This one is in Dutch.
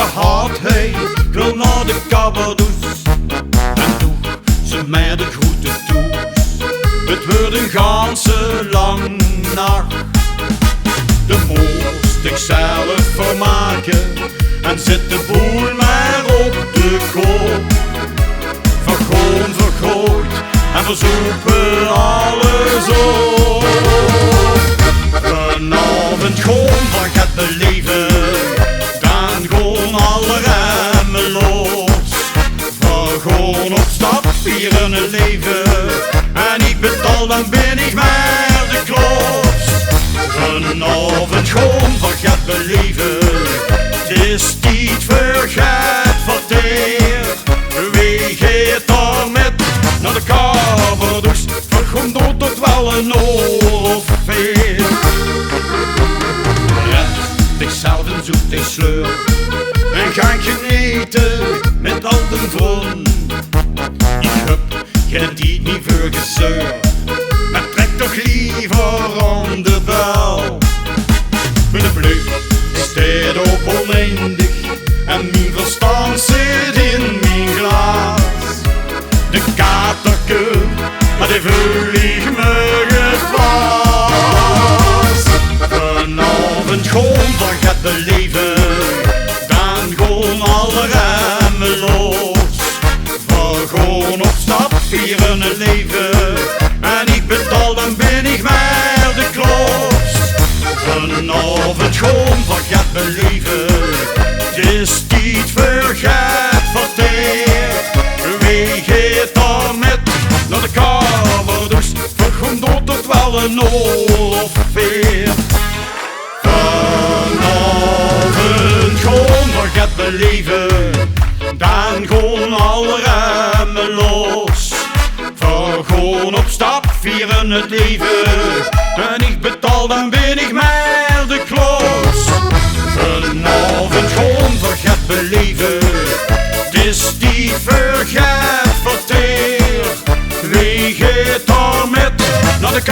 gehad, hij wil naar de kabberdoes. En toe ze mij de groeten toe. Het wordt een ganse lang nacht. De moest ik zelf vermaken en zit de boel maar op de koop. Vergooid en verzoeken alles op. Vanavond gewoon van gaat beleven, dan gewoon alle remmen los. Gewoon op stap vieren het leven, en ik betaal dan ben ik maar de klos. Vanavond gewoon van gaat beleven, het is niet vergeet verteerd. Wie gaat daar met naar de kabberdoes, vergoen doet het wel een oor of veer. Zichzelf en zoekt en sleur en gaan genieten met al den vron. Ik heb geen tijd niet voor gezeur, maar trek toch liever aan de bel. Mijn blik staat op oneindig en mijn verstand zit in mijn glas. De katerke, maar die vul ik me gepast. Vanavond gewoon van gaat beleven, dan gewoon alle remmen los. Gewoon op stap vieren het leven, en ik betaal dan ben ik maar de klos. Vanavond gewoon van gaat beleven, het is niet vergeet verteerd. Wie gaat daar met naar de kabberdoes, vergoen doet het wel een oor of veer. Vanavond gewoon van gaat beleven, dan gewoon alle remmen los. Gewoon op stap vieren het leven, en ik betaal dan ben ik maar de klos. Vanavond gewoon van gaat beleven, het is niet vergeet verteerd. Wie gaat daar met naar de